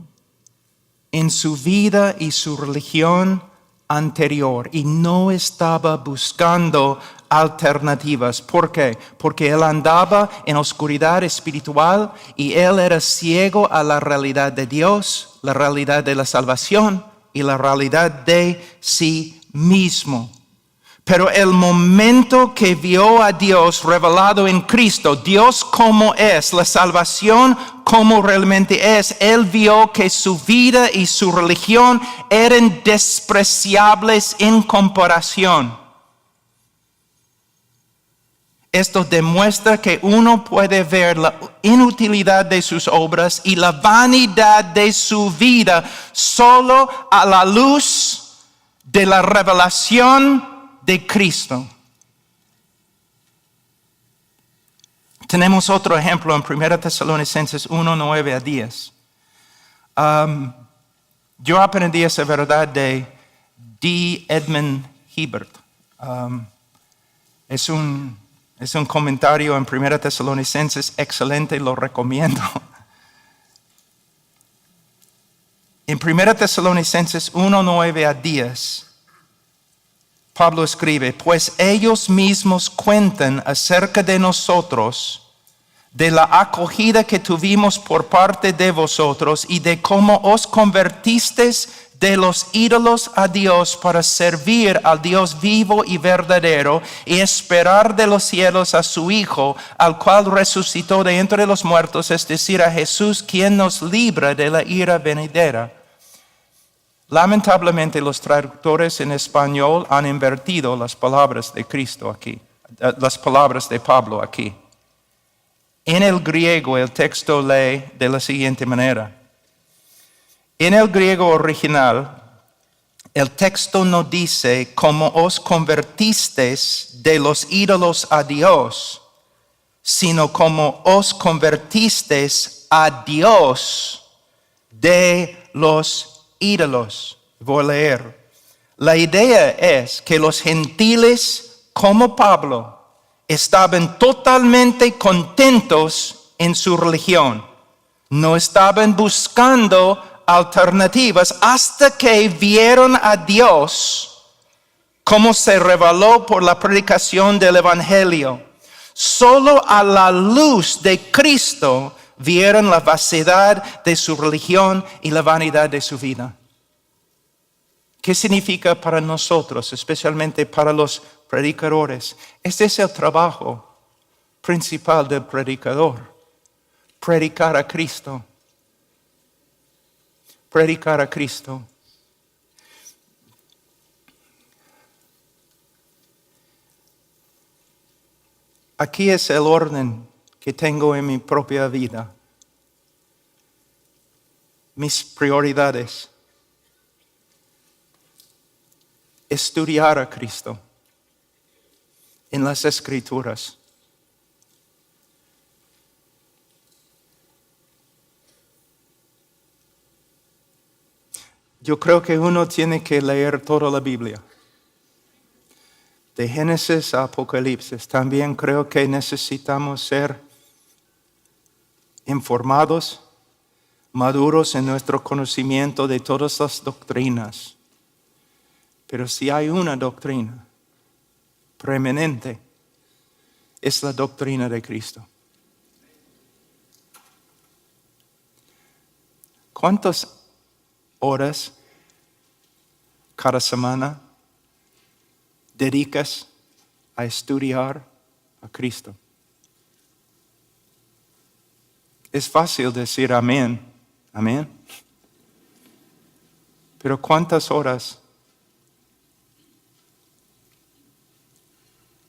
en su vida y su religión anterior y no estaba buscando alternativas. ¿Por qué? Porque él andaba en oscuridad espiritual y él era ciego a la realidad de Dios, la realidad de la salvación y la realidad de sí mismo. Pero el momento que vio a Dios revelado en Cristo, Dios como es, la salvación como realmente es, él vio que su vida y su religión eran despreciables en comparación. Esto demuestra que uno puede ver la inutilidad de sus obras y la vanidad de su vida solo a la luz de la revelación de Cristo. Tenemos otro ejemplo en 1 Tesalonicenses 1, 9 a 10. Yo aprendí esa verdad de D. Edmund Hiebert. Es un comentario en 1 Tesalonicenses excelente, lo recomiendo. En 1 Tesalonicenses 1, 9 a 10, Pablo escribe: pues ellos mismos cuentan acerca de nosotros, de la acogida que tuvimos por parte de vosotros y de cómo os convertisteis de los ídolos a Dios para servir al Dios vivo y verdadero y esperar de los cielos a su Hijo, al cual resucitó de entre los muertos, es decir, a Jesús, quien nos libra de la ira venidera. Lamentablemente los traductores en español han invertido las palabras de Cristo aquí, las palabras de Pablo aquí. En el griego el texto lee de la siguiente manera. En el griego original, el texto no dice cómo os convertisteis de los ídolos a Dios, sino cómo os convertisteis a Dios de los ídolos. Voy a leer. La idea es que los gentiles, como Pablo, estaban totalmente contentos en su religión. No estaban buscando alternativas hasta que vieron a Dios como se reveló por la predicación del Evangelio. Solo a la luz de Cristo vieron la vaciedad de su religión y la vanidad de su vida. ¿Qué significa para nosotros, especialmente para los predicadores? Este es el trabajo principal del predicador: predicar a Cristo. Predicar a Cristo. Aquí es el orden que tengo en mi propia vida. Mis prioridades. Estudiar a Cristo en las Escrituras. Yo creo que uno tiene que leer toda la Biblia, de Génesis a Apocalipsis. También creo que necesitamos ser informados, maduros en nuestro conocimiento de todas las doctrinas. Pero si hay una doctrina preeminente, es la doctrina de Cristo. ¿Cuántas horas cada semana dedicas a estudiar a Cristo? Es fácil decir amén, amén. Pero ¿cuántas horas?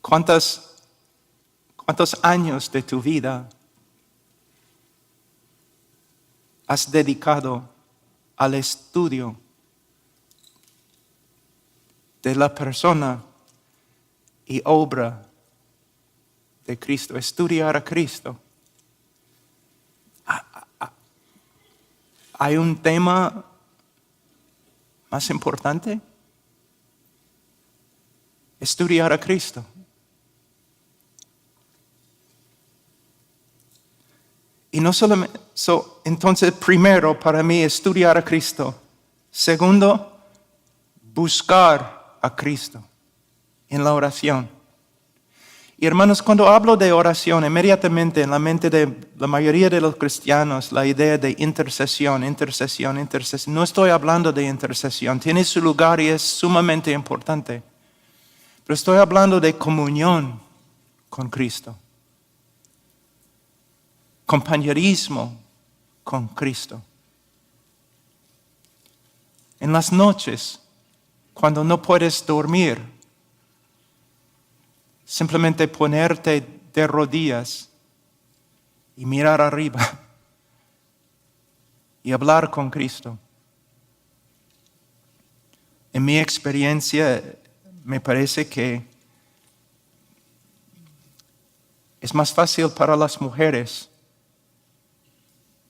¿Cuántos años de tu vida has dedicado al estudio de la persona y obra de Cristo? Estudiar a Cristo. ¿Hay un tema más importante? Estudiar a Cristo. Y no solamente, entonces primero para mí estudiar a Cristo. Segundo, buscar a Cristo en la oración. Y hermanos, cuando hablo de oración, inmediatamente en la mente de la mayoría de los cristianos, la idea de intercesión. No estoy hablando de intercesión, tiene su lugar y es sumamente importante. Pero estoy hablando de comunión con Cristo. Compañerismo con Cristo. En las noches, cuando no puedes dormir, simplemente ponerte de rodillas y mirar arriba y hablar con Cristo. En mi experiencia, me parece que es más fácil para las mujeres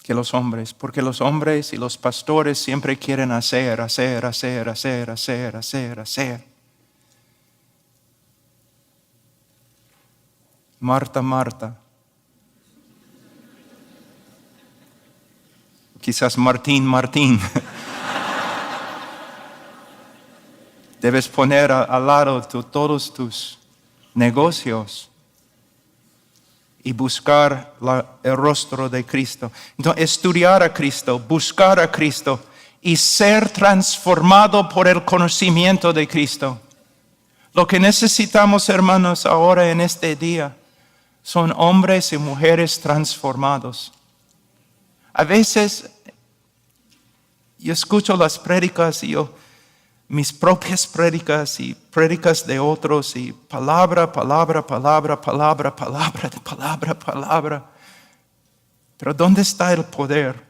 que los hombres, porque los hombres y los pastores siempre quieren hacer. Marta, Marta. Quizás Martín, Martín. Debes poner al lado todos tus negocios y buscar el rostro de Cristo. Entonces, estudiar a Cristo, buscar a Cristo y ser transformado por el conocimiento de Cristo. Lo que necesitamos, hermanos, ahora en este día son hombres y mujeres transformados. A veces yo escucho las prédicas y mis propias prédicas y prédicas de otros y palabra. Pero ¿dónde está el poder?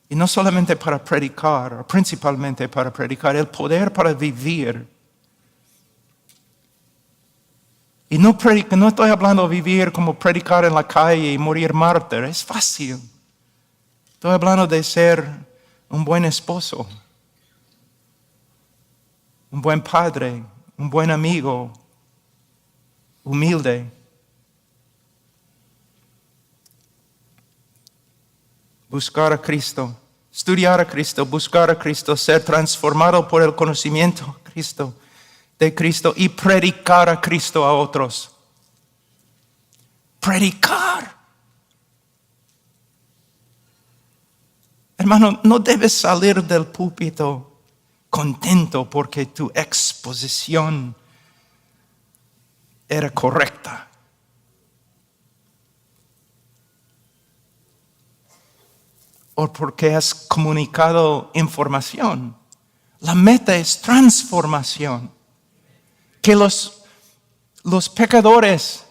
Y no solamente para predicar, principalmente para predicar, el poder para vivir. Y no estoy hablando de vivir como predicar en la calle y morir mártir, es fácil. Estoy hablando de ser un buen esposo, un buen padre, un buen amigo, humilde. Buscar a Cristo, estudiar a Cristo, buscar a Cristo, ser transformado por el conocimiento de Cristo y predicar a Cristo a otros. Predicar. Hermano, no debes salir del púlpito contento porque tu exposición era correcta. O porque has comunicado información. La meta es transformación. Que los pecadores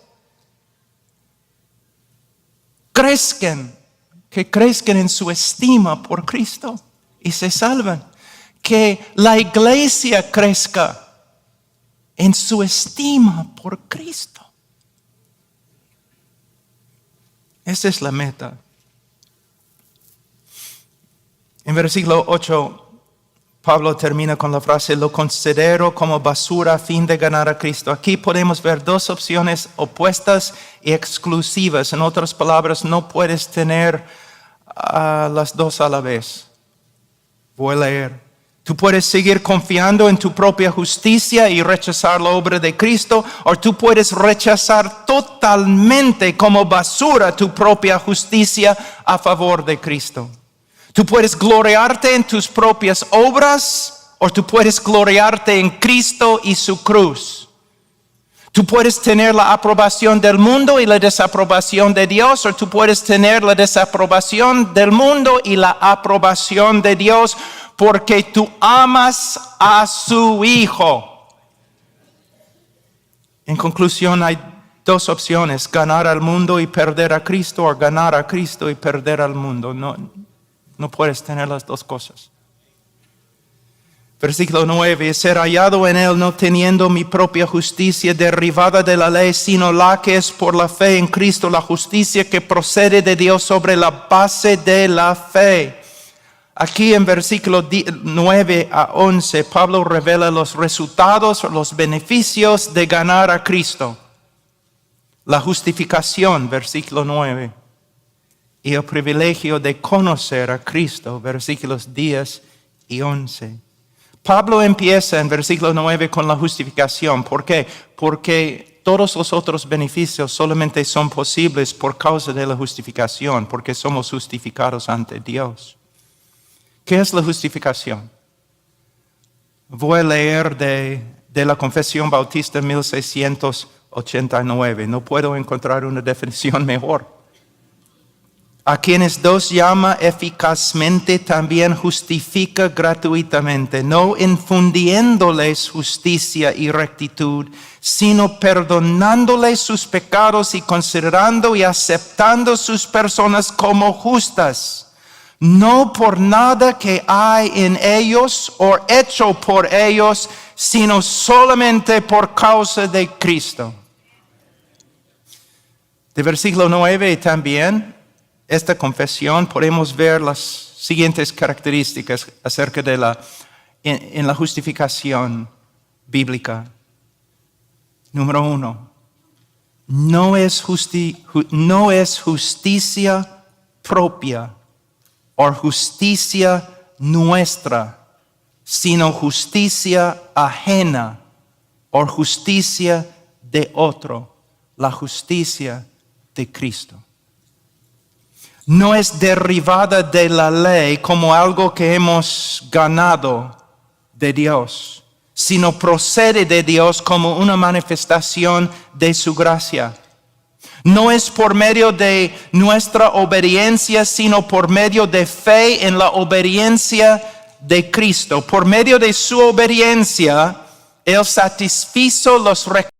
crezcan en su estima por Cristo y se salvan. Que la iglesia crezca en su estima por Cristo. Esa es la meta. En versículo 8, Pablo termina con la frase, lo considero como basura a fin de ganar a Cristo. Aquí podemos ver dos opciones opuestas y exclusivas. En otras palabras, no puedes tener las dos a la vez. Voy a leer. Tú puedes seguir confiando en tu propia justicia y rechazar la obra de Cristo, o tú puedes rechazar totalmente como basura tu propia justicia a favor de Cristo. Tú puedes gloriarte en tus propias obras, o tú puedes gloriarte en Cristo y su cruz. Tú puedes tener la aprobación del mundo y la desaprobación de Dios, o tú puedes tener la desaprobación del mundo y la aprobación de Dios, porque tú amas a su Hijo. En conclusión, hay dos opciones: ganar al mundo y perder a Cristo, o ganar a Cristo y perder al mundo. No puedes tener las dos cosas. Versículo 9, ser hallado en él no teniendo mi propia justicia derivada de la ley, sino la que es por la fe en Cristo, la justicia que procede de Dios sobre la base de la fe. Aquí en versículo 9 a 11, Pablo revela los resultados, los beneficios de ganar a Cristo. La justificación, versículo 9. Y el privilegio de conocer a Cristo, versículos 10 y 11. Pablo empieza en versículo 9 con la justificación. ¿Por qué? Porque todos los otros beneficios solamente son posibles por causa de la justificación, porque somos justificados ante Dios. ¿Qué es la justificación? Voy a leer de la Confesión Bautista 1689. No puedo encontrar una definición mejor. A quienes Dios llama eficazmente también justifica gratuitamente, no infundiéndoles justicia y rectitud, sino perdonándoles sus pecados y considerando y aceptando sus personas como justas, no por nada que hay en ellos o hecho por ellos, sino solamente por causa de Cristo. De versículo 9 también, esta confesión, podemos ver las siguientes características acerca de en la justificación bíblica. Número 1, no es justicia propia o justicia nuestra, sino justicia ajena o justicia de otro, la justicia de Cristo. No es derivada de la ley como algo que hemos ganado de Dios, sino procede de Dios como una manifestación de su gracia. No es por medio de nuestra obediencia, sino por medio de fe en la obediencia de Cristo. Por medio de su obediencia, Él satisfizo los requisitos